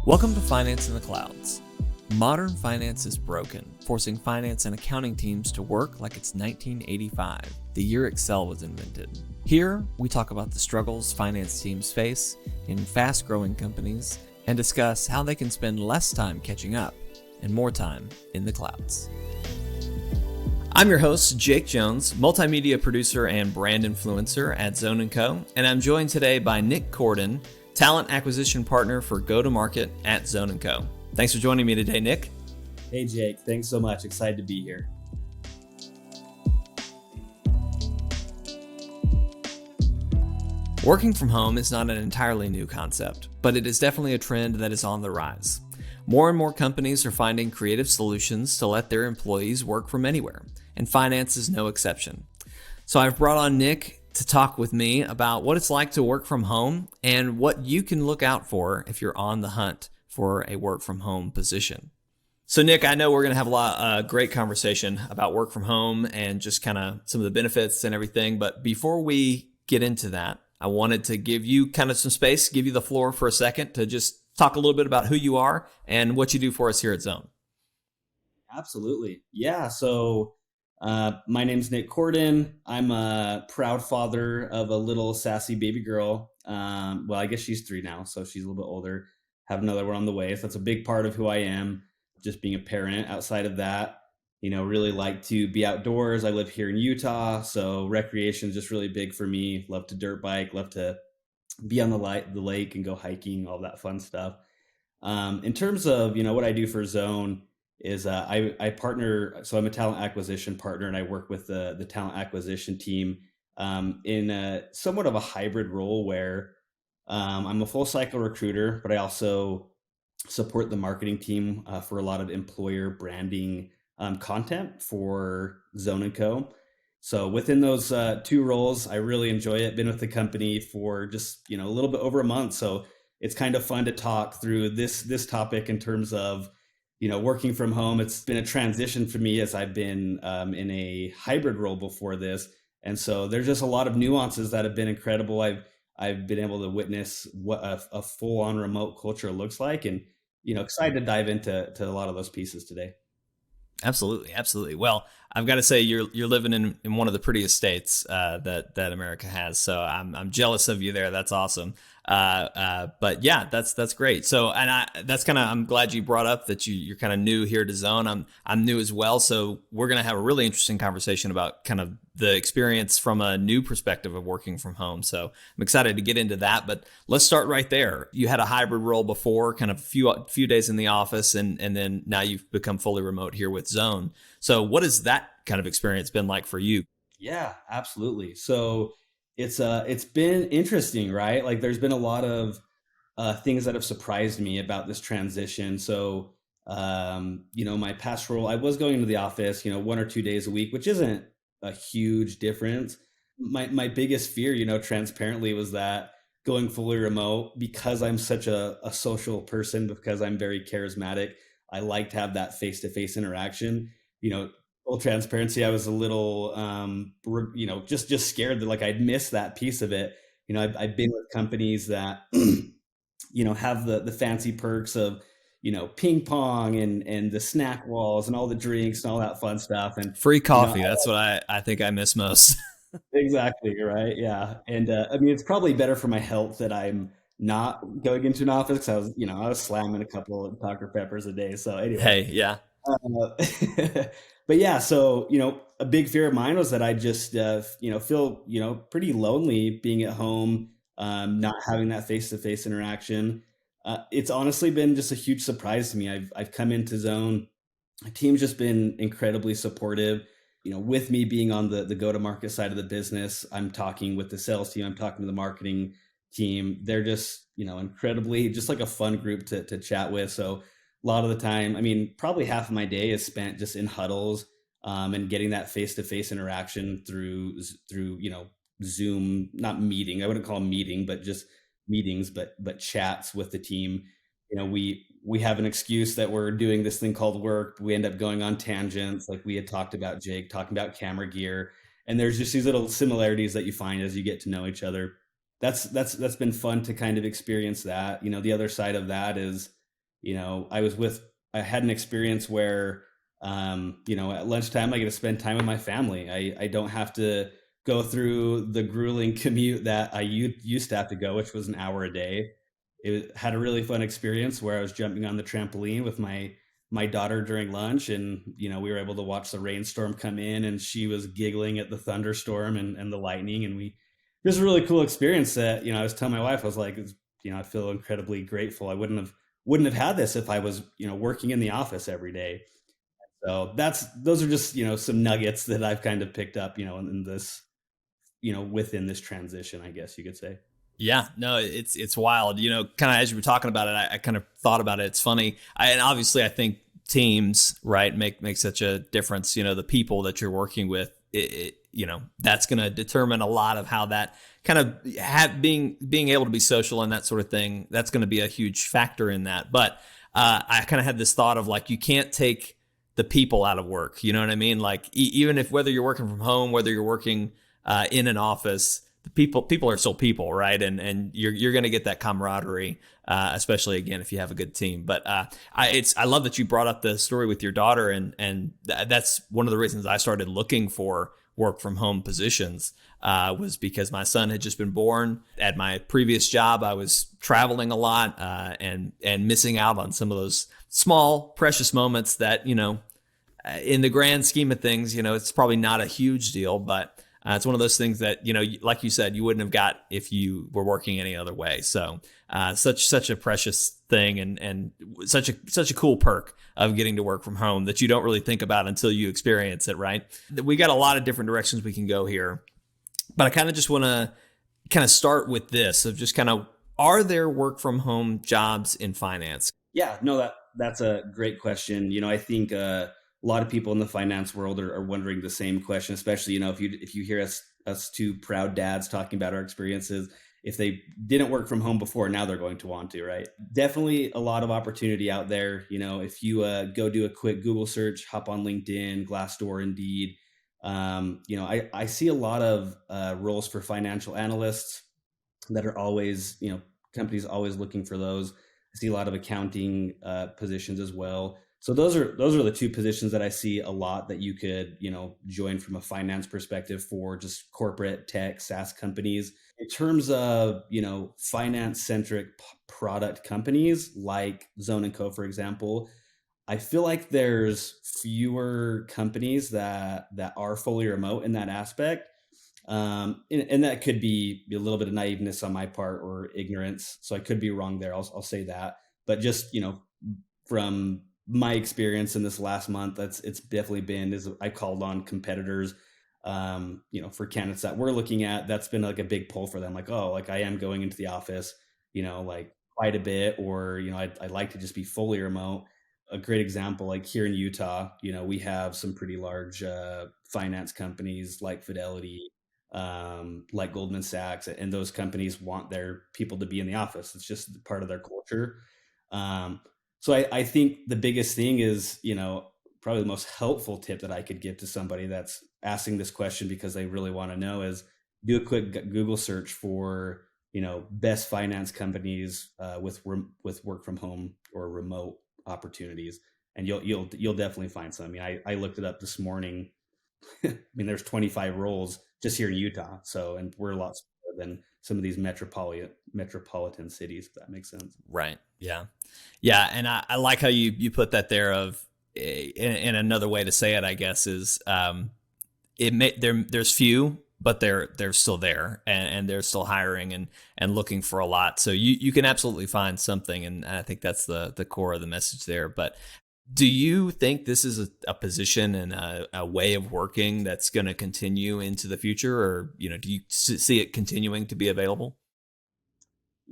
Welcome to Finance in the Clouds. Modern finance is broken, forcing finance and accounting teams to work like it's 1985, the year Excel was invented. Here, we talk about the struggles finance teams face in fast-growing companies and discuss how they can spend less time catching up and more time in the clouds. I'm your host, Jake Jones, multimedia producer and brand influencer at Zone & Co., and I'm joined today by Nick Cordon, talent acquisition partner for go-to-market at Zone & Co. Thanks for joining me today, Nick. Hey, Jake. Thanks so much. Excited to be here. Working from home is not an entirely new concept, but it is definitely a trend that is on the rise. More and more companies are finding creative solutions to let their employees work from anywhere, and finance is no exception. So I've brought on Nick to talk with me about what it's like to work from home and what you can look out for if you're on the hunt for a work from home position. So Nick, I know we're going to have a great conversation about work from home and just kind of some of the benefits and everything. But before we get into that, I wanted to give you kind of some space, give you the floor for a second to just talk a little bit about who you are and what you do for us here at Zone. Absolutely. Yeah. So my name's Nick Cordon. I'm a proud father of a little sassy baby girl. Well, I guess she's 3 now, so she's a little bit older. Have another one on the way. So that's a big part of who I am, just being a parent. Outside of that, really like to be outdoors. I live here in Utah, so recreation is just really big for me. Love to dirt bike, love to be on the lake and go hiking, all that fun stuff. In terms of, what I do for Zone is I partner. So I'm a talent acquisition partner, and I work with the talent acquisition team in somewhat of a hybrid role where I'm a full cycle recruiter, but I also support the marketing team for a lot of employer branding content for Zone & Co. So within those 2 roles, I really enjoy it. Been with the company for just, a little bit over a month. So it's kind of fun to talk through this topic in terms of, working from home. It's been a transition for me as I've been in a hybrid role before this. And so there's just a lot of nuances that have been incredible. I've been able to witness what a full-on remote culture looks like, and excited to dive into a lot of those pieces today. Absolutely. Well, I've got to say you're living in one of the prettiest states that America has. So I'm jealous of you there. That's awesome. But yeah, that's great. So I'm glad you brought up that you're kind of new here to Zone. I'm new as well. So we're gonna have a really interesting conversation about kind of the experience from a new perspective of working from home. So I'm excited to get into that. But let's start right there. You had a hybrid role before, kind of a few days in the office, and then now you've become fully remote here with Zone. So what has that kind of experience been like for you? Yeah, absolutely. So it's been interesting, right? Like there's been a lot of things that have surprised me about this transition. So my past role, I was going into the office, 1 or 2 days a week, which isn't a huge difference. My biggest fear, transparently, was that going fully remote, because I'm such a social person, because I'm very charismatic, I like to have that face-to-face interaction. Full transparency, I was a little just scared that like I'd miss that piece of it. I've been with companies that have the fancy perks of ping pong and the snack walls and all the drinks and all that fun stuff, and Free coffee. That's what I think I miss most. exactly, right, yeah. And I mean, it's probably better for my health that I'm not going into an office, because I was slamming a couple of Dr. Peppers a day. So anyway, Hey, yeah. Uh, but yeah, so a big fear of mine was that I just feel pretty lonely being at home, not having that face-to-face interaction. It's honestly been just a huge surprise to me. I've come into Zone. My team's just been incredibly supportive. With me being on the go-to-market side of the business, I'm talking with the sales team. I'm talking to the marketing team. They're just incredibly, just like a fun group to chat with. So a lot of the time, I mean, probably half of my day is spent just in huddles and getting that face-to-face interaction through Zoom, not meeting. I wouldn't call them meeting, but just meetings, but chats with the team. We have an excuse that we're doing this thing called work. We end up going on tangents, like we had talked about, Jake, talking about camera gear. And there's just these little similarities that you find as you get to know each other. That's been fun to kind of experience that. The other side of that is I had an experience where, at lunchtime, I get to spend time with my family. I don't have to go through the grueling commute that I used to have to go, which was an hour a day. Had a really fun experience where I was jumping on the trampoline with my daughter during lunch, and we were able to watch the rainstorm come in, and she was giggling at the thunderstorm and the lightning, and we it was a really cool experience that I was telling my wife, I was like, I feel incredibly grateful. I wouldn't have had this if I was working in the office every day. So those are just some nuggets that I've kind of picked up in this within this transition, I guess you could say. Yeah, no, it's wild. Kind of as you were talking about it, I kind of thought about it. It's funny, and obviously, I think teams, right, make such a difference. The people that you're working with, that's going to determine a lot of how that kind of being able to be social and that sort of thing. That's going to be a huge factor in that. But I kind of had this thought of like you can't take the people out of work. You know what I mean? Like even if whether you're working from home, whether you're working in an office, the people are still people, right? And you're going to get that camaraderie, especially again if you have a good team. But I love that you brought up the story with your daughter, and that's one of the reasons I started looking for work from home positions, was because my son had just been born. At my previous job, I was traveling a lot, and missing out on some of those small precious moments that in the grand scheme of things, it's probably not a huge deal, but it's one of those things that, like you said, you wouldn't have got if you were working any other way. So such a precious thing, and such a cool perk of getting to work from home that you don't really think about until you experience it, right? We got a lot of different directions we can go here, but I kind of just want to kind of start with this of just kind of, are there work from home jobs in finance? Yeah, no, that's a great question. I think a lot of people in the finance world are wondering the same question, especially if you hear us two proud dads talking about our experiences. If they didn't work from home before, now they're going to want to, right? Definitely a lot of opportunity out there. If you go do a quick Google search, hop on LinkedIn, Glassdoor, Indeed. I see a lot of roles for financial analysts that are always, companies always looking for those. I see a lot of accounting positions as well. So those are the two positions that I see a lot that you could, join from a finance perspective for just corporate tech SaaS companies. In terms of, finance centric product companies like Zone and Co, for example, I feel like there's fewer companies that are fully remote in that aspect. And that could be a little bit of naiveness on my part or ignorance. So I could be wrong there. I'll say that. But just, from my experience in this last month, it's definitely been, is I called on competitors, for candidates that we're looking at. That's been like a big pull for them. Like, oh, like I am going into the office, like quite a bit, or, I'd like to just be fully remote. A great example, like here in Utah, we have some pretty large finance companies like Fidelity, like Goldman Sachs, and those companies want their people to be in the office. It's just part of their culture. Um, so I think the biggest thing is, probably the most helpful tip that I could give to somebody that's asking this question because they really want to know is do a quick Google search for, best finance companies with work from home or remote opportunities, and you'll definitely find some. I mean, I looked it up this morning. I mean, there's 25 roles just here in Utah. So, and we're a lot smaller than some of these metropolitan cities, if that makes sense. Right. Yeah. Yeah. And I like how you put that there of, in another way to say it, I guess, is there's few, but they're still there, and they're still hiring and looking for a lot. So you can absolutely find something. And I think that's the core of the message there. But do you think this is a position and a way of working that's going to continue into the future, or do you see it continuing to be available?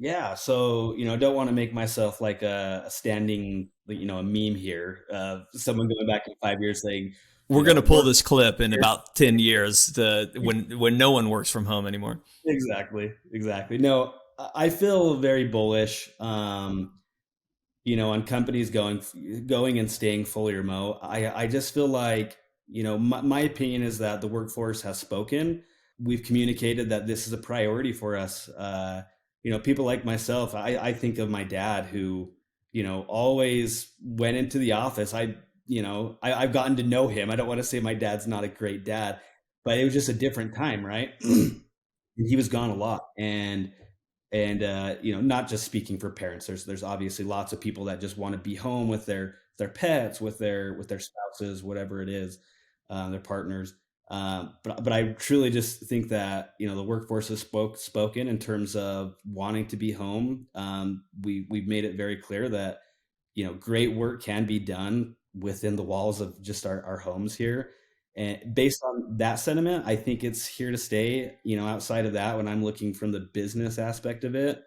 Yeah. So, don't want to make myself like a standing, a meme here. Someone going back in 5 years saying, We're going to pull work this clip in here. about 10 years when no one works from home anymore. Exactly. Exactly. No, I feel very bullish. On companies going and staying fully remote. I just feel like, my opinion is that the workforce has spoken. We've communicated that this is a priority for us. People like myself, I think of my dad who, always went into the office. I've gotten to know him. I don't want to say my dad's not a great dad, but it was just a different time, right? And he was gone a lot. And not just speaking for parents, there's obviously lots of people that just want to be home with their pets, with their spouses, whatever it is, their partners. But I truly just think that the workforce has spoken in terms of wanting to be home. We've made it very clear that great work can be done within the walls of just our homes here. And based on that sentiment, I think it's here to stay. Outside of that, when I'm looking from the business aspect of it,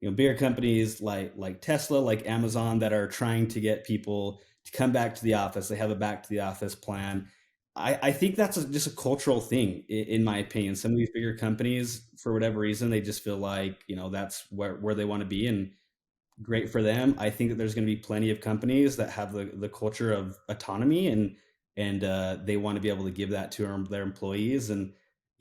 bigger companies like Tesla, like Amazon, that are trying to get people to come back to the office. They have a back to the office plan. I think that's just a cultural thing, in my opinion. Some of these bigger companies, for whatever reason, they just feel like that's where they want to be, and great for them. I think that there's going to be plenty of companies that have the culture of autonomy, and they want to be able to give that to their employees. And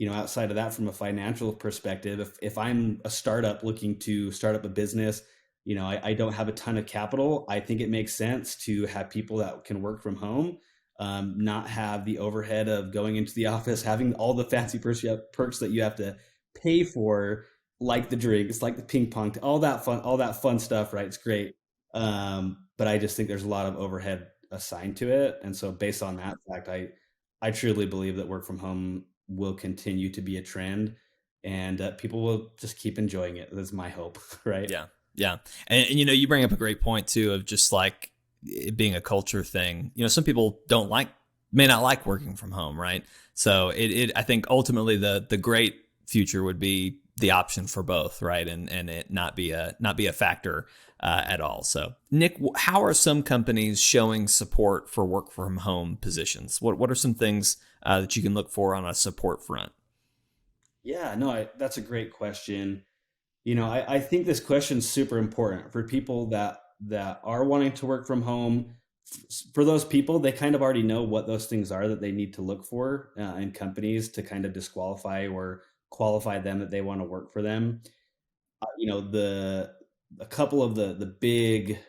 outside of that, from a financial perspective, if I'm a startup looking to start up a business, I don't have a ton of capital. I think it makes sense to have people that can work from home, not have the overhead of going into the office, having all the fancy perks that you have to pay for, like the drinks, like the ping pong, all that fun stuff, right? It's great. But I just think there's a lot of overhead assigned to it. And so based on that fact, I truly believe that work from home will continue to be a trend, and people will just keep enjoying it. That's my hope, right? Yeah. Yeah. And you bring up a great point too of just like it being a culture thing. Some people may not like working from home, right? So I think ultimately the great future would be the option for both, right? And it not be a factor at all. So Nick, how are some companies showing support for work from home positions? What are some things that you can look for on a support front? Yeah, no, that's a great question. I think this question's super important for people that are wanting to work from home. For those people, they kind of already know what those things are that they need to look for in companies to kind of disqualify or qualify them that they want to work for them. The a couple of the big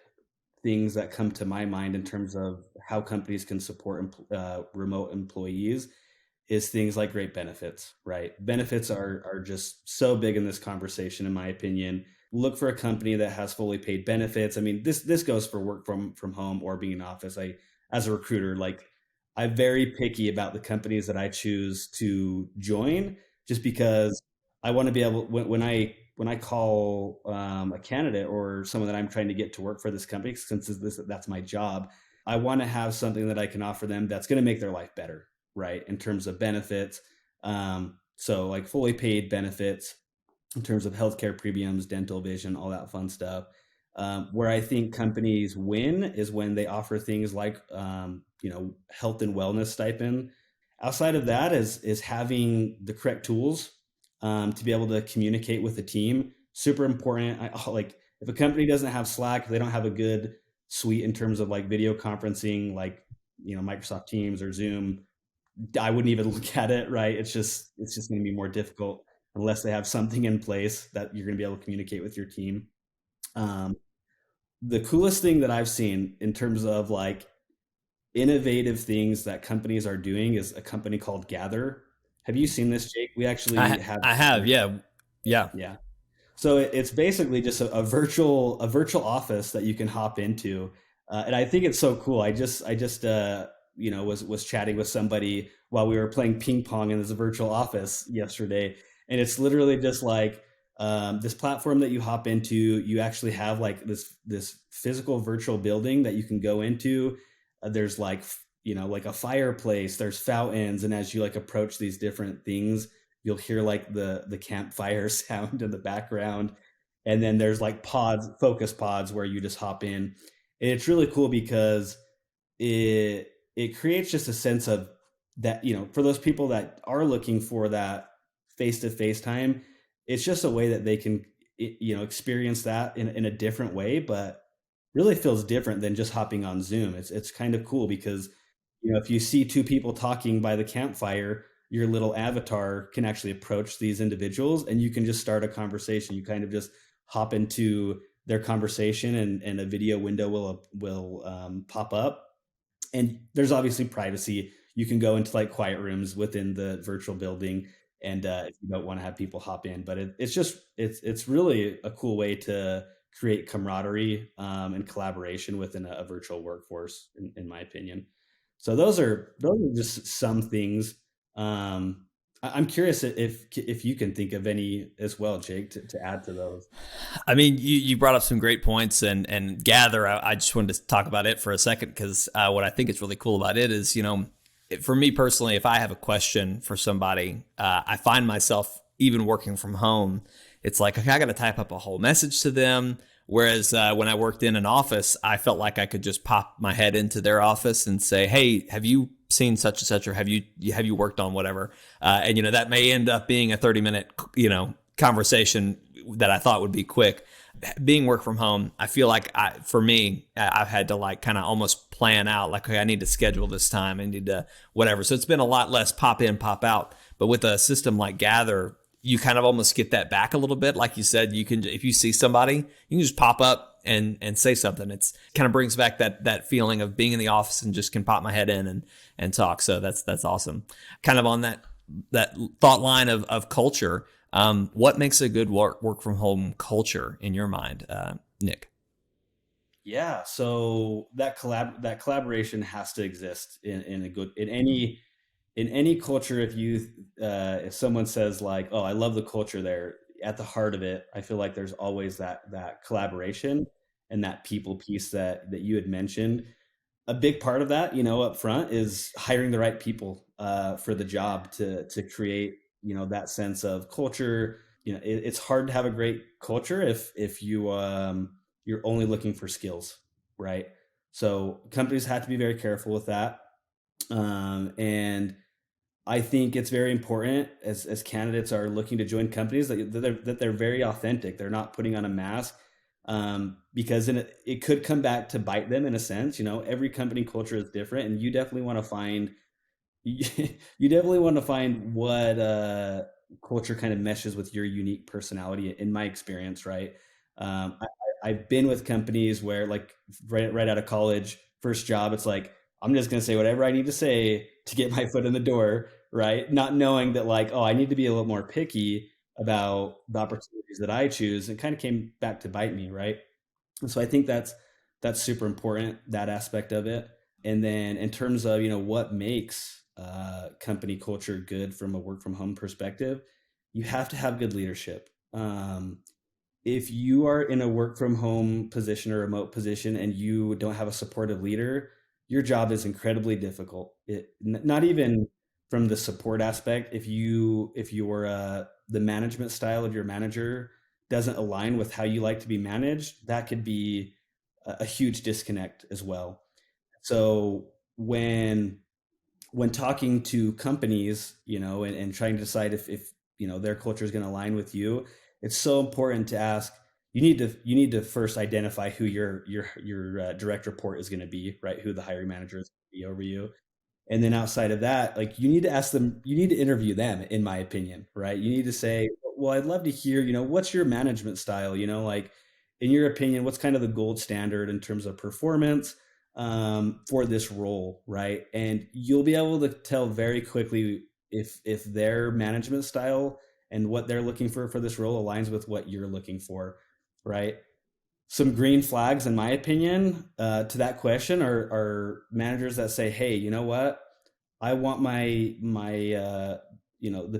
things that come to my mind in terms of how companies can support remote employees is things like great benefits, right? Benefits are just so big in this conversation, in my opinion. Look for a company that has fully paid benefits. I mean, this goes for work from home or being in office. As a recruiter, like, I'm very picky about the companies that I choose to join, just because I want to be able, when I call a candidate or someone that I'm trying to get to work for this company, since that's my job, I want to have something that I can offer them that's going to make their life better, right? In terms of benefits. So like fully paid benefits in terms of healthcare premiums, dental, vision, all that fun stuff. Where I think companies win is when they offer things like, health and wellness stipend. Outside of that is having the correct tools to be able to communicate with the team. Super important. Like, if a company doesn't have Slack, if they don't have a good suite in terms of like video conferencing, like Microsoft Teams or Zoom, I wouldn't even look at it, right? It's just going to be more difficult unless they have something in place that you're going to be able to communicate with your team. Um, the coolest thing that I've seen in terms of like innovative things that companies are doing is a company called Gather. Have you seen this, Jake? We actually have. I have, yeah. Yeah. Yeah. So it's basically just a virtual office that you can hop into, and I think it's so cool. I just was chatting with somebody while we were playing ping pong in this virtual office yesterday, and it's literally just like, this platform that you hop into. You actually have like this physical virtual building that you can go into. There's like, like a fireplace. There's fountains, and as you like approach these different things, you'll hear like the campfire sound in the background. And then there's like focus pods where you just hop in. And it's really cool because it creates just a sense of that, for those people that are looking for that face to face time. It's just a way that they can experience that in a different way, but really feels different than just hopping on Zoom. It's kind of cool because if you see two people talking by the campfire, your little avatar can actually approach these individuals and you can just start a conversation. You kind of just hop into their conversation, and a video window will pop up. And there's obviously privacy. You can go into like quiet rooms within the virtual building, and if you don't want to have people hop in, but it's just it's really a cool way to create camaraderie and collaboration within a virtual workforce, in my opinion. So those are just some things. I'm curious if you can think of any as well, Jake, to add to those. I mean, you brought up some great points, and Gather. I just wanted to talk about it for a second because what I think is really cool about it is, for me personally, if I have a question for somebody, I find myself even working from home. It's like, okay, I got to type up a whole message to them. Whereas when I worked in an office, I felt like I could just pop my head into their office and say, "Hey, have you seen such and such, or have you worked on whatever?" And that may end up being a 30-minute conversation that I thought would be quick. Being work from home, I feel like for me, I've had to like kind of almost plan out like, okay, I need to schedule this time. I need to whatever. So it's been a lot less pop in, pop out. But with a system like Gather, you kind of almost get that back a little bit. Like you said, you can, if you see somebody, you can just pop up and say something. It's kind of brings back that feeling of being in the office and just can pop my head in and talk. So that's awesome. Kind of on that thought line of culture. What makes a good work from home culture in your mind, Nick? Yeah, so that collaboration has to exist in a good in any culture. If someone says like, "Oh, I love the culture there," at the heart of it, I feel like there's always that collaboration and that people piece that you had mentioned. A big part of that, up front, is hiring the right people for the job to create, that sense of culture. It's hard to have a great culture if you're only looking for skills, right? So companies have to be very careful with that. And I think it's very important as candidates are looking to join companies that they're very authentic. They're not putting on a mask, because it could come back to bite them in a sense. Every company culture is different, and you definitely want to find you definitely want to find what culture kind of meshes with your unique personality. In my experience, right? I've been with companies where, like, right out of college, first job, it's like I'm just going to say whatever I need to say to get my foot in the door, right? Not knowing that, like, oh, I need to be a little more picky about the opportunities that I choose, and kind of came back to bite me, right? And so I think that's super important, that aspect of it. And then in terms of what makes company culture good from a work from home perspective, you have to have good leadership. If you are in a work from home position or remote position and you don't have a supportive leader, your job is incredibly difficult. Not even from the support aspect. If the management style of your manager doesn't align with how you like to be managed, that could be a huge disconnect as well. So when talking to companies, and trying to decide if their culture is going to align with you, it's so important to ask. You need to first identify who your direct report is going to be, right? Who the hiring manager is going to be over you. And then outside of that, like, you need to ask them, you need to interview them, in my opinion, right? You need to say, well, I'd love to hear, what's your management style? Like, in your opinion, what's kind of the gold standard in terms of performance for this role, right? And you'll be able to tell very quickly if their management style and what they're looking for this role aligns with what you're looking for, right? Some green flags, in my opinion, to that question are managers that say, "Hey, you know what? I want the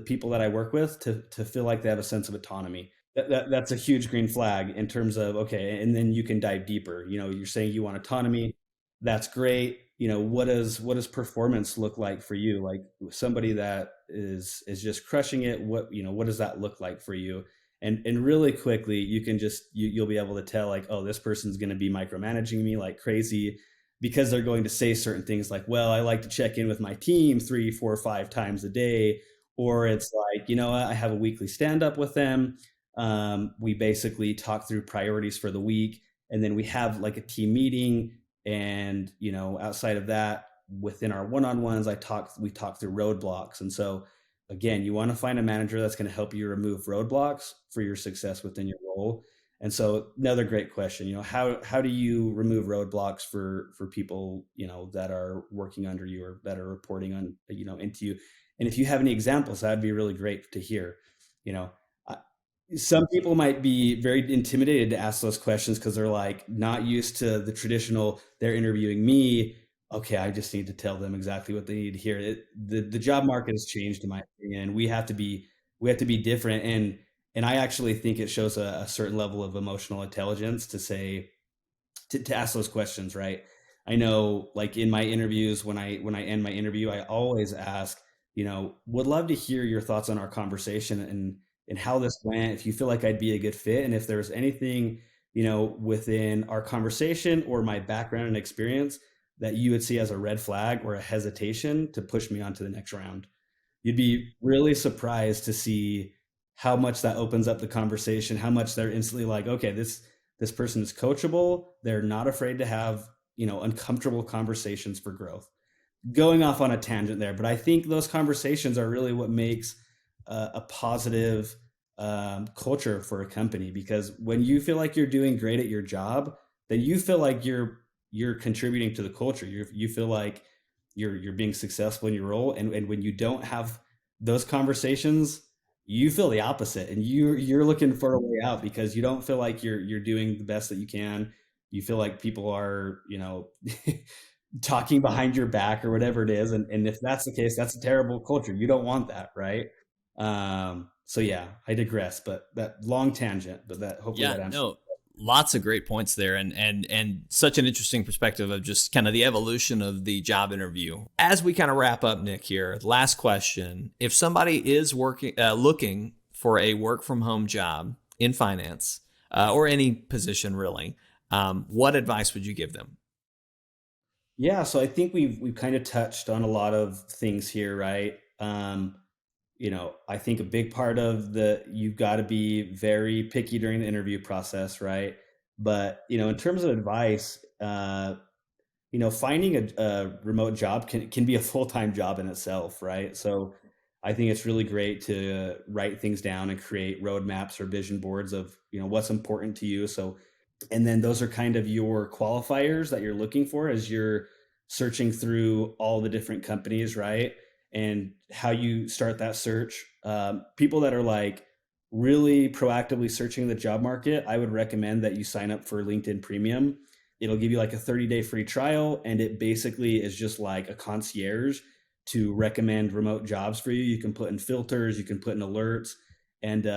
people that I work with to feel like they have a sense of autonomy." That's a huge green flag in terms of, okay, and then you can dive deeper. You're saying you want autonomy. That's great. What does performance look like for you? Like, somebody that is just crushing it. What does that look like for you? And really quickly, you'll be able to tell, like, oh, this person's going to be micromanaging me like crazy, because they're going to say certain things like, well, I like to check in with my team 3, 4, 5 times a day. Or it's like, I have a weekly stand up with them. We basically talk through priorities for the week, and then we have like a team meeting. And outside of that, within our one-on-ones, we talk through roadblocks. And so, again, you want to find a manager that's going to help you remove roadblocks for your success within your role. And so another great question, how do you remove roadblocks for people, that are working under you or that are reporting on, into you? And if you have any examples, that'd be really great to hear. You know, I- some people might be very intimidated to ask those questions because they're like not used to the traditional, they're interviewing me. Okay, I just need to tell them exactly what they need to hear. The job market has changed, in my opinion. We have to be different, and I actually think it shows a certain level of emotional intelligence to say, to ask those questions, right? I know, like in my interviews, when I end my interview, I always ask, would love to hear your thoughts on our conversation and how this went. If you feel like I'd be a good fit, and if there's anything, within our conversation or my background and experience that you would see as a red flag or a hesitation to push me on to the next round. You'd be really surprised to see how much that opens up the conversation, how much they're instantly like, okay, this person is coachable. They're not afraid to have, uncomfortable conversations for growth. Going off on a tangent there, but I think those conversations are really what makes a positive culture for a company, because when you feel like you're doing great at your job, then you feel like you're contributing to the culture. You feel like you're being successful in your role, and when you don't have those conversations, you feel the opposite, and you're looking for a way out because you don't feel like you're doing the best that you can. You feel like people are, talking behind your back or whatever it is. And if that's the case, that's a terrible culture. You don't want that, right? So yeah, I digress, but that long tangent, but that hopefully Yeah, that answers. no, lots of great points there, and such an interesting perspective of just kind of the evolution of the job interview. As we kind of wrap up, Nick, here, last question: if somebody is looking for a work from home job in finance or any position really, what advice would you give them? Yeah, so I think we've kind of touched on a lot of things here, right? I think a big part of you've got to be very picky during the interview process, right? But in terms of advice, finding a remote job can be a full-time job in itself, right? So I think it's really great to write things down and create roadmaps or vision boards of, what's important to you. So, and then those are kind of your qualifiers that you're looking for as you're searching through all the different companies, right? And how you start that search. People that are like really proactively searching the job market, I would recommend that you sign up for LinkedIn Premium. It'll give you like a 30-day free trial, and it basically is just like a concierge to recommend remote jobs for you. You can put in filters, you can put in alerts, and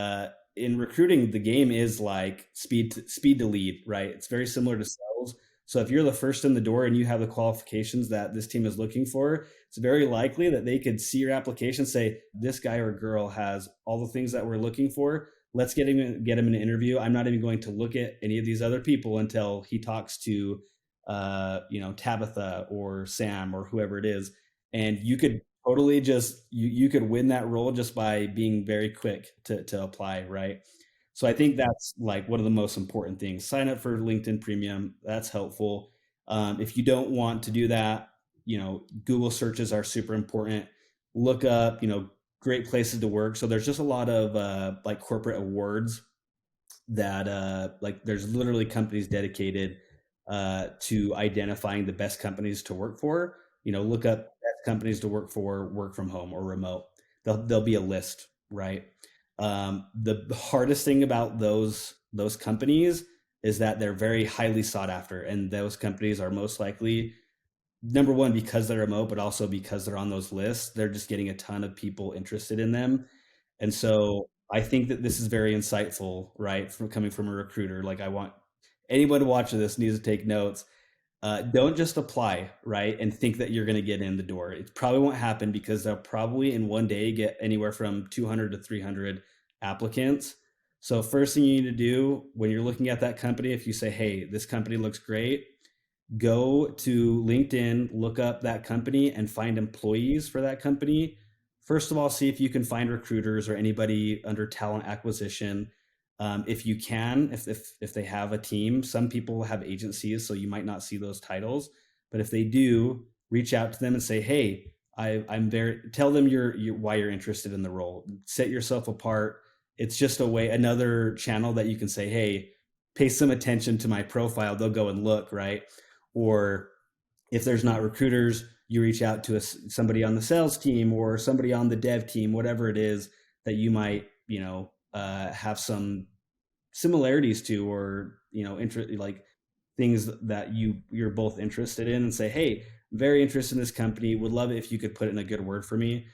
in recruiting, the game is like speed to lead, right? It's very similar to sales. So if you're the first in the door and you have the qualifications that this team is looking for, it's very likely that they could see your application, say, this guy or girl has all the things that we're looking for. Let's get him an interview. I'm not even going to look at any of these other people until he talks to Tabitha or Sam or whoever it is. And you could totally just you could win that role just by being very quick to apply, right? So I think that's like one of the most important things. Sign up for LinkedIn Premium. That's helpful. If you don't want to do that, Google searches are super important. Look up, great places to work. So there's just a lot of like corporate awards that like there's literally companies dedicated to identifying the best companies to work for. Look up best companies to work for, work from home or remote. There'll be a list, right? The hardest thing about those companies is that they're very highly sought after, and those companies are most likely, number one, because they're remote, but also because they're on those lists. They're just getting a ton of people interested in them. And so I think that this is very insightful, right? From coming from a recruiter. Like, I want anyone to watch this needs to take notes. Don't just apply, right? And think that you're going to get in the door. It probably won't happen because they'll probably in one day get anywhere from 200 to 300 applicants. So first thing you need to do when you're looking at that company, if you say, hey, this company looks great, go to LinkedIn, look up that company and find employees for that company. First of all, see if you can find recruiters or anybody under talent acquisition. If you can, if they have a team, some people have agencies, so you might not see those titles. But if they do, reach out to them and say, "Hey, I'm there." Tell them why you're interested in the role. Set yourself apart. It's just a way, another channel that you can say, "Hey, pay some attention to my profile, they'll go and look, right? Or if there's not recruiters, you reach out to somebody on the sales team or somebody on the dev team, whatever it is that you might, have some similarities to, or, like things that you're both interested in, and say, hey, very interested in this company, would love it if you could put in a good word for me.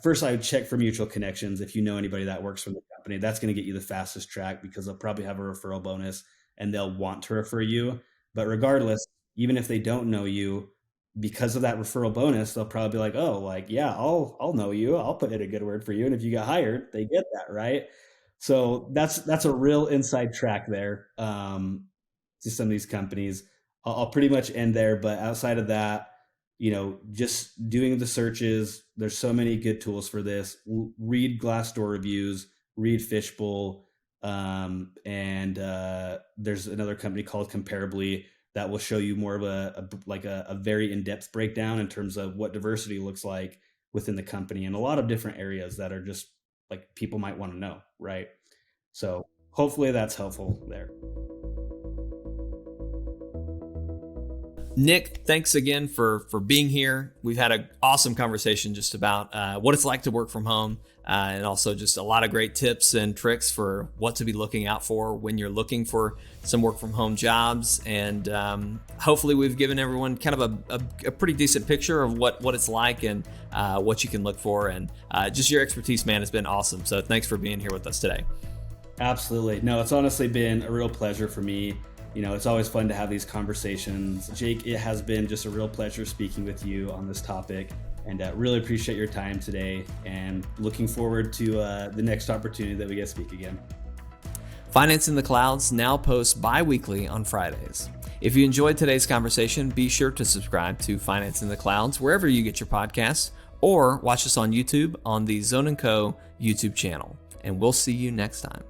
First, I would check for mutual connections. If you know anybody that works for the company, that's going to get you the fastest track, because they'll probably have a referral bonus and they'll want to refer you. But regardless, even if they don't know you, because of that referral bonus, they'll probably be like, oh, like, yeah, I'll know you. I'll put in a good word for you. And if you get hired, they get that, right? So that's a real inside track there, to some of these companies. I'll pretty much end there, but outside of that, just doing the searches. There's so many good tools for this. Read Glassdoor reviews, read Fishbowl, and there's another company called Comparably that will show you more of a very in-depth breakdown in terms of what diversity looks like within the company, and a lot of different areas that are just like people might want to know, right? So hopefully that's helpful there. Nick, thanks again for being here. We've had an awesome conversation just about what it's like to work from home, and also just a lot of great tips and tricks for what to be looking out for when you're looking for some work from home jobs. And hopefully we've given everyone kind of a pretty decent picture of what it's like and what you can look for. And just your expertise, man, has been awesome. So thanks for being here with us today. Absolutely. No, it's honestly been a real pleasure for me. It's always fun to have these conversations. Jake, it has been just a real pleasure speaking with you on this topic, and really appreciate your time today, and looking forward to the next opportunity that we get to speak again. Finance in the Clouds now posts bi-weekly on Fridays. If you enjoyed today's conversation, be sure to subscribe to Finance in the Clouds wherever you get your podcasts, or watch us on YouTube on the Zone & Co YouTube channel. And we'll see you next time.